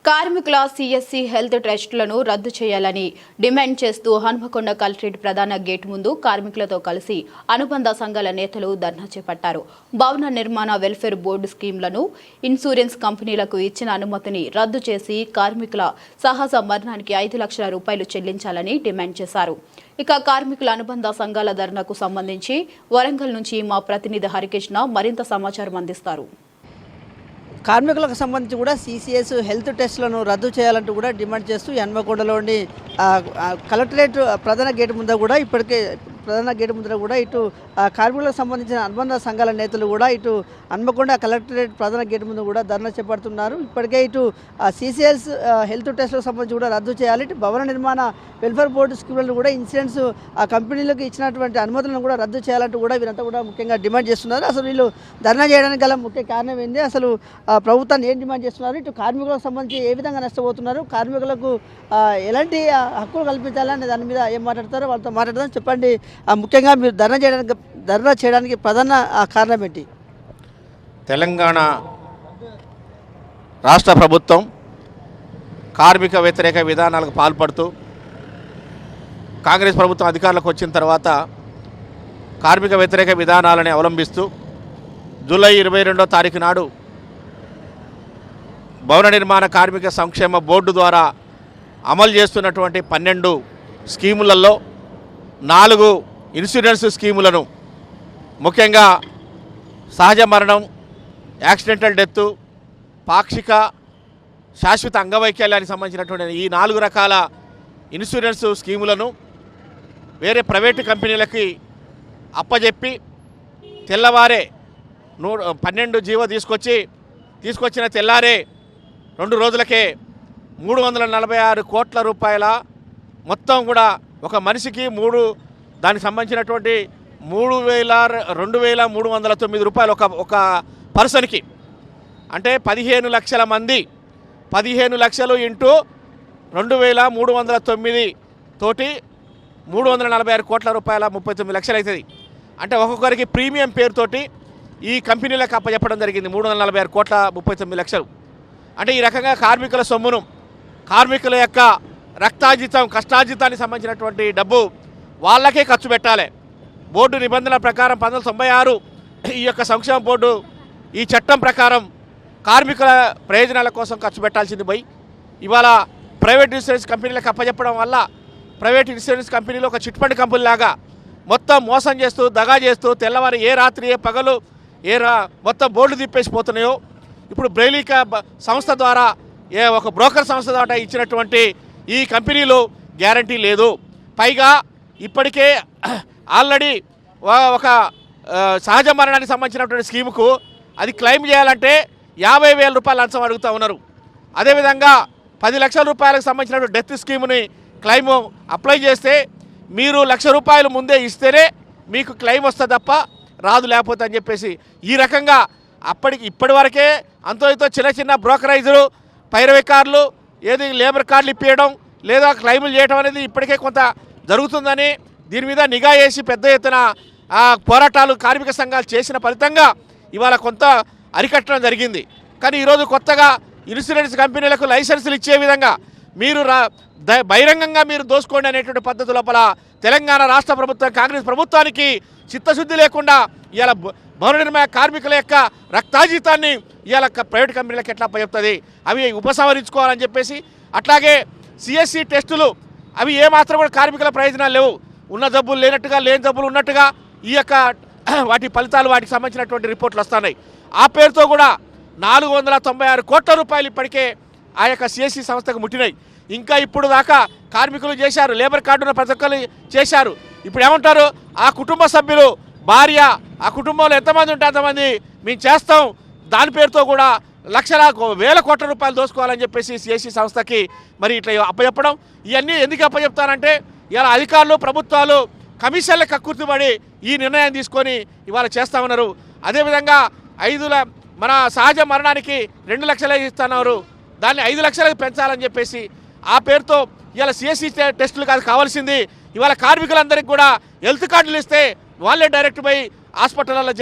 కార్మికుల CSC health ట్రస్టులను రద్దు చేయాలని డిమాండ్ చేస్తూ హన్మకొండ కలెక్టరేట్ ప్రధాన గేట్ ముందు కార్మికులతో కలిసి అనుబంధ సంఘాల నేతలు ధర్నా చేపట్టారు. భవన నిర్మాణ వెల్ఫేర్ బోర్డు స్కీమ్లను ఇన్సూరెన్స్ కంపెనీలకు ఇచ్చిన అనుమతిని రద్దు చేసి కార్మికుల సహజ మరణానికి 5 లక్షల రూపాయలు చెల్లించాలని డిమాండ్ చేశారు. ఇక కార్మికుల అనుబంధ సంఘాల ధర్నాకు సంబంధించి వరంగల్ నుంచి మా ప్రతినిధి హరికృష్ణ మరింత సమాచారం అందిస్తారు. కార్మికులకు సంబంధించి కూడా సిసిఎస్ హెల్త్ టెస్టులను రద్దు చేయాలంటూ కూడా డిమాండ్ చేస్తూ హన్మకొండలోని కలెక్టరేట్ ప్రధాన గేటు ముందు కూడా ఇటు కార్మికులకు సంబంధించిన అనుబంధ సంఘాల నేతలు కూడా ఇటు హన్మకొండ కలెక్టరేట్ ప్రధాన గేటు ముందు కూడా ధర్నా చేపడుతున్నారు. ఇప్పటికే ఇటు సిసిఎస్ హెల్త్ టెస్టులకు సంబంధించి కూడా రద్దు చేయాలి, ఇటు భవన నిర్మాణ వెల్ఫేర్ బోర్డు స్కీములను కూడా ఇన్సూరెన్స్ కంపెనీలకు ఇచ్చినటువంటి అనుమతులను కూడా రద్దు చేయాలంటూ కూడా వీరంతా కూడా ముఖ్యంగా డిమాండ్ చేస్తున్నారు. అసలు వీళ్ళు ధర్నా చేయడానికి గల ముఖ్య కారణం ఏంది, అసలు ప్రభుత్వాన్ని ఏం డిమాండ్ చేస్తున్నారు, ఇటు కార్మికులకు సంబంధించి ఏ విధంగా నష్టపోతున్నారు, కార్మికులకు ఎలాంటి హక్కులు కల్పించాలని దాని మీద ఏం మాట్లాడతారో వాళ్ళతో మాట్లాడదాం. చెప్పండి, ముఖ్యంగా మీరు ధర్నా చేయడానికి ప్రధాన కారణం ఏంటి? తెలంగాణ రాష్ట్ర ప్రభుత్వం కార్మిక వ్యతిరేక విధానాలకు పాల్పడుతూ కాంగ్రెస్ ప్రభుత్వం అధికారంలోకి వచ్చిన తర్వాత కార్మిక వ్యతిరేక విధానాలని అవలంబిస్తూ జూలై 22వ తారీఖు నాడు భవన నిర్మాణ కార్మిక సంక్షేమ బోర్డు ద్వారా అమలు చేస్తున్నటువంటి 12 స్కీములలో 4 ఇన్సూరెన్స్ స్కీములను, ముఖ్యంగా సహజ మరణం, యాక్సిడెంటల్ డెత్, పాక్షిక, శాశ్వత అంగవైకల్యానికి సంబంధించినటువంటి ఈ 4 రకాల ఇన్సూరెన్స్ స్కీములను వేరే ప్రైవేటు కంపెనీలకి అప్పజెప్పి తెల్లవారే 12 జీవో తీసుకొచ్చిన తెల్లారే 2 రోజులకే 346 కోట్ల రూపాయల మొత్తం కూడా ఒక మనిషికి దానికి సంబంధించినటువంటి 2,309 రూపాయలు ఒక పర్సన్కి, అంటే 15 లక్షల మంది, 15 లక్షలు ఇంటూ 2,309 తోటి 346 కోట్ల రూపాయల 39 లక్షలు అవుతుంది. అంటే ఒక్కొక్కరికి ప్రీమియం పేరుతోటి ఈ కంపెనీలకు అప్పచెప్పడం జరిగింది 346 కోట్ల 39 లక్షలు. అంటే ఈ రకంగా కార్మికుల సొమ్మును, కార్మికుల యొక్క రక్తార్జితం, కష్టార్జితానికి సంబంధించినటువంటి డబ్బు వాళ్ళకే ఖర్చు పెట్టాలి. బోర్డు నిబంధనల ప్రకారం 1996 ఈ యొక్క సంక్షేమ బోర్డు ఈ చట్టం ప్రకారం కార్మికుల ప్రయోజనాల కోసం ఖర్చు పెట్టాల్సింది పోయి ఇవాళ ప్రైవేట్ ఇన్సూరెన్స్ కంపెనీలకు అప్పచెప్పడం వల్ల ప్రైవేట్ ఇన్సూరెన్స్ కంపెనీలు ఒక చిట్ ఫండ్ కంపెనీ లాగా మొత్తం మోసం చేస్తూ, దగా చేస్తూ, తెల్లవారు ఏ రాత్రి ఏ పగలు మొత్తం బోర్డు తిప్పేసిపోతున్నాయో. ఇప్పుడు బ్రెయిలీకా సంస్థ ద్వారా ఒక బ్రోకర్ సంస్థ ద్వారా ఇచ్చినటువంటి ఈ కంపెనీలు గ్యారంటీ లేదు. పైగా ఇప్పటికే ఆల్రెడీ ఒక సహజ మరణానికి సంబంధించినటువంటి స్కీముకు అది క్లెయిమ్ చేయాలంటే 50,000 రూపాయలు లంచం అడుగుతూ ఉన్నారు. అదేవిధంగా 10 లక్షల రూపాయలకు సంబంధించినటువంటి డెత్ స్కీముని క్లెయిమ్ అప్లై చేస్తే మీరు 1,00,000 రూపాయలు ముందే ఇస్తేనే మీకు క్లెయిమ్ వస్తుంది తప్ప రాదు లేకపోతే అని చెప్పేసి ఈ రకంగా ఇప్పటి వరకే అంతో ఇంతో చిన్న బ్రోకరైజరు, పైరవికారులు ఏది లేబర్ కార్డులు ఇప్పించడం లేదా క్లెయిములు చేయడం అనేది ఇప్పటికే కొంత జరుగుతుందని దీని మీద నిఘా వేసి పెద్ద ఎత్తున పోరాటాలు కార్మిక సంఘాలు చేసిన ఫలితంగా ఇవాళ కొంత అరికట్టడం జరిగింది. కానీ ఈరోజు కొత్తగా ఇన్సూరెన్స్ కంపెనీలకు లైసెన్సులు ఇచ్చే విధంగా మీరు బహిరంగంగా మీరు దోసుకోండి అనేటువంటి పద్ధతి లోపల తెలంగాణ రాష్ట్ర ప్రభుత్వం, కాంగ్రెస్ ప్రభుత్వానికి చిత్తశుద్ధి లేకుండా ఇవాళ భవన నిర్మాణ కార్మికుల యొక్క రక్తాజీతాన్ని ఇవాళ ప్రైవేట్ కంపెనీలకు ఎట్లా అప్పచెప్తుంది, అవి ఉపసంహరించుకోవాలని చెప్పేసి. అట్లాగే సిఎస్సి టెస్టులు అవి ఏమాత్రం కూడా కార్మికుల ప్రయోజనాలు లేవు. ఉన్న జబ్బులు లేనట్టుగా, లేని జబ్బులు ఉన్నట్టుగా ఈ యొక్క వాటి ఫలితాలు, వాటికి సంబంధించినటువంటి రిపోర్ట్లు వస్తున్నాయి. ఆ పేరుతో కూడా 496 కోట్ల రూపాయలు ఇప్పటికే ఆ యొక్క సిఎస్సి సంస్థకు ముట్టినాయి. ఇంకా ఇప్పుడు దాకా కార్మికులు చేశారు, లేబర్ కార్డున్న ప్రతి ఒక్కరు చేశారు. ఇప్పుడు ఏమంటారు, ఆ కుటుంబ సభ్యులు, భార్య, ఆ కుటుంబంలో ఎంతమంది ఉంటే అంతమంది మేము చేస్తాం, దాని పేరుతో కూడా వేల కోట్ల రూపాయలు దోసుకోవాలని చెప్పేసి సిఎస్సి సంస్థకి మరి ఇట్లా అప్పచెప్పడం. ఇవన్నీ ఎందుకు అప్పచెప్తారంటే ఇలా అధికారులు, ప్రభుత్వాలు కమిషన్ల కక్కుర్తిపడి ఈ నిర్ణయం తీసుకొని ఇవాళ చేస్తూ ఉన్నారు. అదేవిధంగా మన సహజ మరణానికి 2 లక్షలే ఇస్తున్నారు, దాన్ని 5 లక్షలకు పెంచాలని చెప్పేసి ఆ పేరుతో ఇవాళ సిఎస్సి టెస్టులు కావాల్సింది. ఇవాళ కార్మికులందరికీ కూడా హెల్త్ కార్డులు ఇస్తే వాళ్ళే డైరెక్ట్ పోయి హాస్పిటల్లో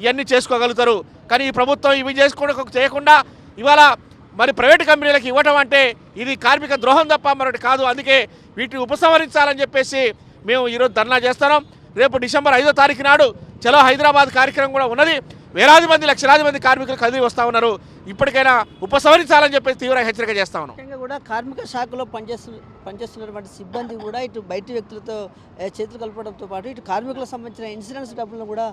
ఇవన్నీ చేసుకోగలుగుతారు. కానీ ఈ ప్రభుత్వం ఇవి చేయకుండా ఇవాళ మరి ప్రైవేట్ కంపెనీలకు ఇవ్వటం అంటే ఇది కార్మిక ద్రోహం తప్ప మరొకటి కాదు. అందుకే వీటిని ఉపసంహరించాలని చెప్పేసి మేము ఈరోజు ధర్నా చేస్తున్నాం. రేపు డిసెంబర్ 5వ తారీఖు నాడు చలో హైదరాబాద్ కార్యక్రమం కూడా ఉన్నది. వేలాది మంది లక్షలాది మంది కార్మికులు కదిలి వస్తూ ఉన్నారు. ఇప్పటికైనా ఉపసంహరించాలని చెప్పేసి తీవ్ర హెచ్చరిక చేస్తా ఉన్నాం. ముఖ్యంగా కూడా కార్మిక శాఖలో పనిచేస్తున్నటువంటి సిబ్బంది కూడా ఇటు బయటి వ్యక్తులతో చేతులు కలపడంతో పాటు ఇటు కార్మికులకు సంబంధించిన ఇన్సూరెన్స్ డబ్బులను కూడా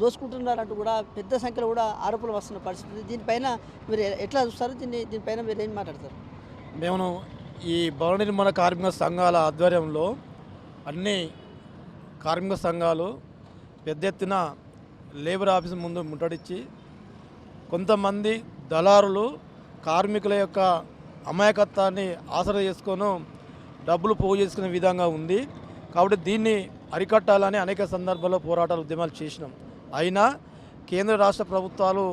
దోసుకుంటున్నారంటూ కూడా పెద్ద సంఖ్యలో కూడా ఆరోపణలు వస్తున్న పరిస్థితి. దీనిపైన మీరు ఎట్లా చూస్తారు? దీనిపైన మీరు ఏం మాట్లాడతారు? మేము ఈ భవన నిర్మాణ కార్మిక సంఘాల ఆధ్వర్యంలో అన్ని కార్మిక సంఘాలు పెద్ద ఎత్తున లేబర్ ఆఫీస్ ముందు ముట్టడిచ్చి కొంతమంది దళారులు కార్మికుల యొక్క అమాయకత్వాన్ని ఆసరా చేసుకొని డబ్బులు పోగు చేసుకునే విధంగా ఉంది. కాబట్టి దీన్ని అరికట్టాలని అనేక సందర్భాల్లో పోరాటాలు ఉద్యమాలు చేసినాం. అయినా కేంద్ర రాష్ట్ర ప్రభుత్వాలు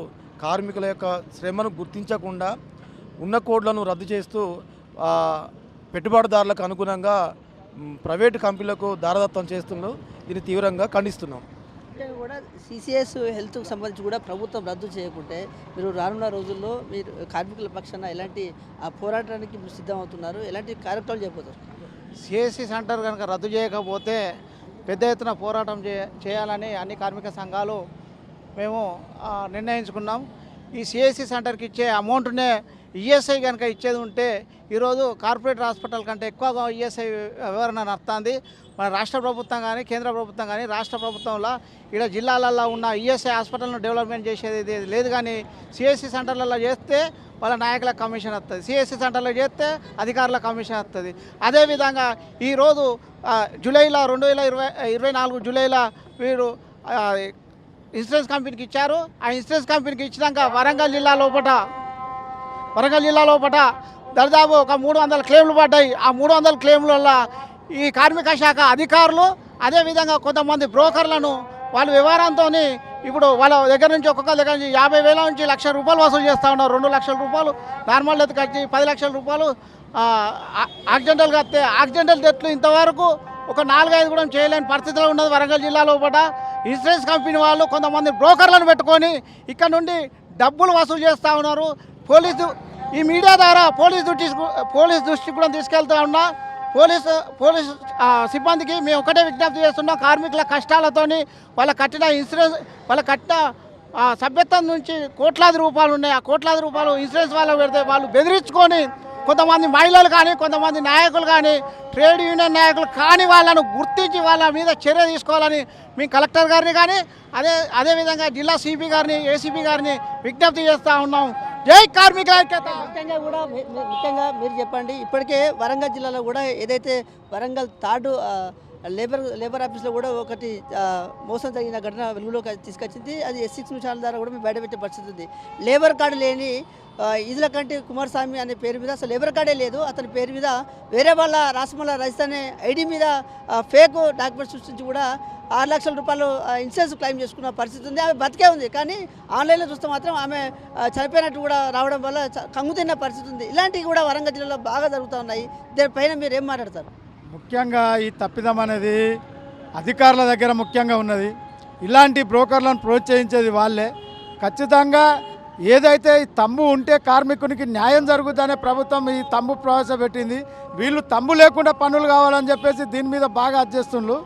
కార్మికుల యొక్క శ్రమను గుర్తించకుండా ఉన్న కోడ్లను రద్దు చేస్తూ పెట్టుబడిదారులకు అనుగుణంగా ప్రైవేటు కంపెనీలకు దారదత్తం చేస్తున్నారు. దీన్ని తీవ్రంగా ఖండిస్తున్నాం. కూడా సిసిఎస్ హెల్త్కు సంబంధించి కూడా ప్రభుత్వం రద్దు చేయకుంటే మీరు రానున్న రోజుల్లో మీరు కార్మికుల పక్షాన ఎలాంటి పోరాటానికి మీరు సిద్ధమవుతున్నారు? ఎలాంటి కార్యక్రమాలు చేయబోతారు? సిఎస్సి సెంటర్ కనుక రద్దు చేయకపోతే పెద్ద ఎత్తున పోరాటం చేయాలని అన్ని కార్మిక సంఘాలు మేము నిర్ణయించుకున్నాం. ఈ సిఎస్సి సెంటర్కి ఇచ్చే అమౌంట్నే ఈఎస్ఐ కనుక ఇచ్చేది ఉంటే ఈరోజు కార్పొరేట్ హాస్పిటల్ కంటే ఎక్కువగా ఈఎస్ఐ వివరణ నడుస్తుంది. మన రాష్ట్ర ప్రభుత్వం కానీ కేంద్ర ప్రభుత్వం కానీ రాష్ట్ర ప్రభుత్వంలో ఇక్కడ జిల్లాలలో ఉన్న ఈఎస్ఐ హాస్పిటల్ను డెవలప్మెంట్ చేసేది లేదు. కానీ సిఎస్సి సెంటర్లలో చేస్తే వాళ్ళ నాయకులకు కమిషన్ వస్తుంది, సిఎస్సి సెంటర్లో చేస్తే అధికారుల కమిషన్ వస్తుంది. అదేవిధంగా ఈరోజు జూలైలో 2024 జూలైలో వీరు ఇన్సూరెన్స్ కంపెనీకి ఇచ్చారు. ఆ ఇన్సూరెన్స్ కంపెనీకి ఇచ్చినాక వరంగల్ జిల్లా లోపల దాదాపు ఒక 300 క్లెయిమ్లు పడ్డాయి. ఆ 300 క్లెయిమ్ల వల్ల ఈ కార్మిక శాఖ అధికారులు అదేవిధంగా కొంతమంది బ్రోకర్లను వాళ్ళ వ్యవహారంతో ఇప్పుడు వాళ్ళ దగ్గర నుంచి ఒక్కొక్క దగ్గర నుంచి 50,000 నుంచి ₹1,00,000 వసూలు చేస్తూ ఉన్నారు. 2 లక్షల రూపాయలు నార్మల్ డెత్కి వచ్చి 10 లక్షల రూపాయలు యాక్సిడెంటల్గా వస్తే యాక్సిడెంటల్ డెత్లు ఇంతవరకు ఒక 4-5 కూడా చేయలేని పరిస్థితిలో ఉన్నది వరంగల్ జిల్లా లోపల. ఇన్సూరెన్స్ కంపెనీ వాళ్ళు కొంతమంది బ్రోకర్లను పెట్టుకొని ఇక్కడ నుండి డబ్బులు వసూలు చేస్తూ ఉన్నారు. ఈ మీడియా ద్వారా పోలీస్ దృష్టికి కూడా తీసుకెళ్తా ఉన్నా. పోలీస్ సిబ్బందికి మేము ఒకటే విజ్ఞప్తి చేస్తున్నాం. కార్మికుల కష్టాలతోని వాళ్ళ కట్టిన ఇన్సూరెన్స్ వాళ్ళ కట్టిన సభ్యత్వం నుంచి కోట్లాది రూపాయలు ఉన్నాయి. ఆ కోట్లాది రూపాయలు ఇన్సూరెన్స్ వాళ్ళకు పెడితే వాళ్ళు బెదిరించుకొని కొంతమంది మహిళలు కానీ కొంతమంది నాయకులు కానీ ట్రేడ్ యూనియన్ నాయకులు కానీ వాళ్ళను గుర్తించి వాళ్ళ మీద చర్య తీసుకోవాలని మేము కలెక్టర్ గారిని కానీ అదేవిధంగా జిల్లా సిపి గారిని ఏసీపీ గారిని విజ్ఞప్తి చేస్తూ ఉన్నాం. జై కార్మికుల ఐక్యత. ముఖ్యంగా మీరు చెప్పండి, ఇప్పటికే వరంగల్ జిల్లాలో కూడా ఏదైతే వరంగల్ థర్డ్ లేబర్ ఆఫీస్లో కూడా ఒకటి మోసం జరిగిన ఘటన వెలుగులోకి తీసుకొచ్చింది. అది S6 ఛానల్ ద్వారా కూడా మేము బయటపెట్టే పరిస్థితి ఉంది. లేబర్ కార్డు లేని ఇదిల కంటే కుమారస్వామి అనే పేరు మీద అసలు లేబర్ కార్డే లేదు. అతని పేరు మీద వేరే వాళ్ళ రాష్ట్రంలో రాజధాని ఐడి మీద ఫేక్ డాక్యుమెంట్స్ సృష్టించి కూడా 6 లక్షల రూపాయలు ఇన్సూరెన్స్ క్లెయిమ్ చేసుకున్న పరిస్థితి ఉంది. ఆమె బతికే ఉంది, కానీ ఆన్లైన్లో చూస్తే మాత్రం ఆమె చనిపోయినట్టు కూడా రావడం వల్ల కంగుతిన్న పరిస్థితి ఉంది. ఇలాంటివి కూడా వరంగల్ జిల్లాలో బాగా జరుగుతూ ఉన్నాయి. దీనిపైన మీరు ఏం మాట్లాడతారు? ముఖ్యంగా ఈ తప్పిదం అనేది అధికారుల దగ్గర ముఖ్యంగా ఉన్నది. ఇలాంటి బ్రోకర్లను ప్రోత్సహించేది వాళ్ళే. ఖచ్చితంగా ఏదైతే ఈ తంబు ఉంటే కార్మికునికి న్యాయం జరుగుతుందనే ప్రభుత్వం ఈ తంబు ప్రవేశపెట్టింది. వీళ్ళు తంబు లేకుండా పనులు కావాలని చెప్పేసి దీని మీద బాగా అడ్జేస్తుండ్రు.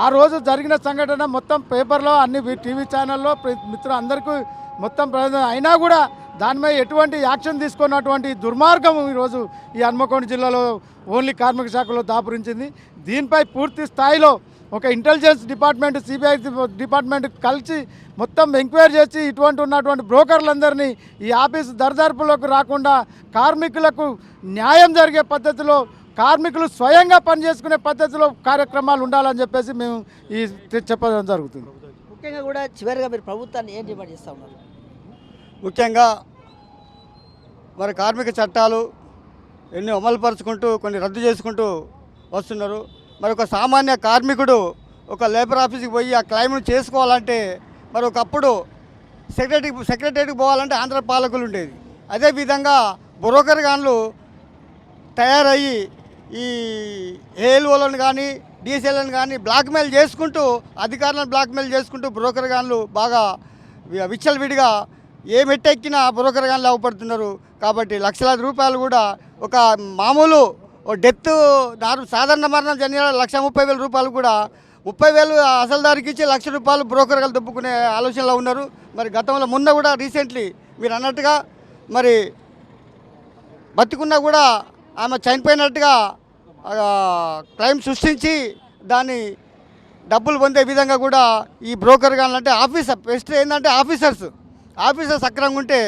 ఆ రోజు జరిగిన సంఘటన మొత్తం పేపర్లో అన్ని టీవీ ఛానల్లో మిత్రులు అందరికీ మొత్తం ప్రయోజనం అయినా కూడా దాని మీద ఎటువంటి యాక్షన్ తీసుకున్నటువంటి దుర్మార్గం ఈరోజు ఈ హన్మకొండ జిల్లాలో ఓన్లీ కార్మిక శాఖలో దాపురించింది. దీనిపై పూర్తి స్థాయిలో ఒక ఇంటెలిజెన్స్ డిపార్ట్మెంట్ సిబిఐ డిపార్ట్మెంట్ కలిసి మొత్తం ఎంక్వైరీ చేసి ఇటువంటి ఉన్నటువంటి బ్రోకర్లందరినీ ఈ ఆఫీసు దరిదాపులకు రాకుండా కార్మికులకు న్యాయం జరిగే పద్ధతిలో కార్మికులు స్వయంగా పనిచేసుకునే పద్ధతిలో కార్యక్రమాలు ఉండాలని చెప్పేసి మేము ఈ చెప్పడం జరుగుతుంది. ముఖ్యంగా కూడా చివరిగా మీరు ప్రభుత్వాన్ని ఏం డిమాండ్ చేస్తూ ఉన్నారు? ముఖ్యంగా మరి కార్మిక చట్టాలు ఎన్ని అమలుపరుచుకుంటూ కొన్ని రద్దు చేసుకుంటూ వస్తున్నారు. మరి ఒక సామాన్య కార్మికుడు ఒక లేబర్ ఆఫీస్కి పోయి ఆ క్లెయిమ్ను చేసుకోవాలంటే మరి ఒకప్పుడు సెక్రటరీకి పోవాలంటే ఆంధ్ర పాలకులు ఉండేది. అదేవిధంగా బ్రోకర్ గాన్లు తయారయ్యి ఈ ఏఎల్ఓలను కానీ డీసీఎల్ని కానీ బ్లాక్మెయిల్ చేసుకుంటూ అధికారులను బ్లాక్మెయిల్ చేసుకుంటూ బ్రోకర్ గాన్లు బాగా విచ్చలవిడిగా ఏ మెట్టెక్కినా బ్రోకర్ కానీ లాభపడుతున్నారు. కాబట్టి లక్షలాది రూపాయలు కూడా ఒక మామూలు డెత్ సాధారణ మరణం జరిగిన 1,30,000 రూపాయలు కూడా 30,000 అసలుదారికి ఇచ్చి ₹1,00,000 బ్రోకర్గా దొబ్బుకునే ఆలోచనలో ఉన్నారు. మరి గతంలో మొన్న కూడా రీసెంట్లీ మీరు అన్నట్టుగా మరి బతికున్నా కూడా ఆమె చనిపోయినట్టుగా క్లైమ్ సృష్టించి దాన్ని డబ్బులు పొందే విధంగా కూడా ఈ బ్రోకర్ కావాలంటే ఆఫీసర్ బెస్ట్ ఏంటంటే ఆఫీసర్స్ సక్రమంగా ఉంటే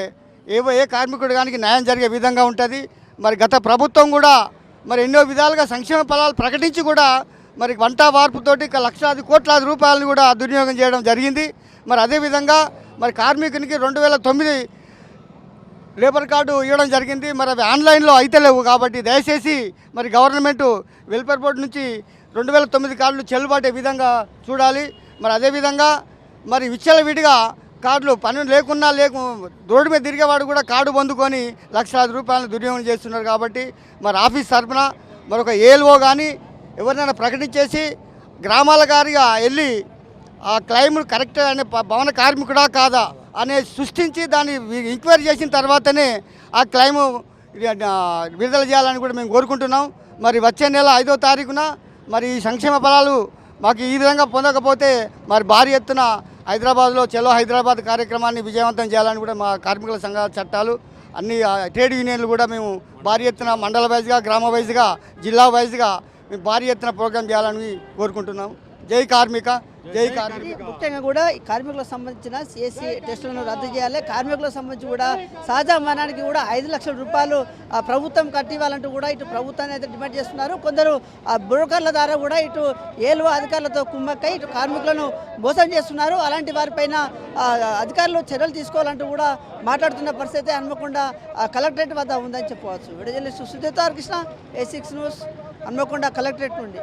ఏ కార్మికుడు కానీ న్యాయం జరిగే విధంగా ఉంటుంది. మరి గత ప్రభుత్వం కూడా మరి ఎన్నో విధాలుగా సంక్షేమ ఫలాలు ప్రకటించి కూడా మరి వంట వార్పుతోటి లక్షలాది కోట్లాది రూపాయలను కూడా దుర్వినియోగం చేయడం జరిగింది. మరి అదేవిధంగా మరి కార్మికునికి 2009 లేబర్ కార్డు ఇవ్వడం జరిగింది. మరి అవి ఆన్లైన్లో అయితే లేవు. కాబట్టి దయచేసి మరి గవర్నమెంట్ వెల్ఫేర్ బోర్డు నుంచి 2009 కార్డులు చెల్లుబాటే విధంగా చూడాలి. మరి అదేవిధంగా మరి విచ్చలవిడిగా కార్డులు పని లేకున్నా రోడ్డు మీద తిరిగేవాడు కూడా కార్డు పొందుకొని లక్షలాది రూపాయలను దుర్వినియోగం చేస్తున్నారు. కాబట్టి మరి ఆఫీస్ తరఫున మరొక ఏఎల్ఓ కానీ ఎవరినైనా ప్రకటించేసి గ్రామాల గారిగా వెళ్ళి ఆ క్లైమ్ కరెక్ట్ అనే భవన కార్మికుడా కాదా అనే సృష్టించి దాన్ని ఎంక్వైరీ చేసిన తర్వాతనే ఆ క్లైమ్ విడుదల చేయాలని కూడా మేము కోరుకుంటున్నాం. మరి వచ్చే నెల 5వ తారీఖున మరి ఈ సంక్షేమ ఫలాలు మాకు ఈ విధంగా పొందకపోతే మరి భారీ ఎత్తున హైదరాబాద్లో చలో హైదరాబాద్ కార్యక్రమాన్ని విజయవంతం చేయాలని కూడా మా కార్మికుల సంఘ చట్టాలు అన్ని ట్రేడ్ యూనియన్లు కూడా మేము భారీ ఎత్తున మండల వైజ్గా గ్రామ వైజ్గా జిల్లా వైజ్గా మేము భారీ ఎత్తున ప్రోగ్రాం చేయాలని కోరుకుంటున్నాం. జై కార్మిక, జై కార్మిక. ముఖ్యంగా కూడా ఈ కార్మికులకు సంబంధించిన సిఎస్సి టెస్టులను రద్దు చేయాలి. కార్మికులకు సంబంధించి కూడా సహజ మరణానికి కూడా 5 లక్షల రూపాయలు ప్రభుత్వం కట్టివ్వాలంటూ కూడా ఇటు ప్రభుత్వాన్ని అయితే డిమాండ్ చేస్తున్నారు. కొందరు బ్రోకర్ల ద్వారా కూడా ఇటు ఏలువ అధికారులతో కుమ్మక్కై ఇటు కార్మికులను మోసం చేస్తున్నారు. అలాంటి వారిపైన అధికారులు చర్యలు తీసుకోవాలంటూ కూడా మాట్లాడుతున్న పరిస్థితి హన్మకొండ కలెక్టరేట్ వద్ద ఉందని చెప్పవచ్చు. Video journalist Sujitha Krishna, A6 news, Hanamkonda collectorate నుండి.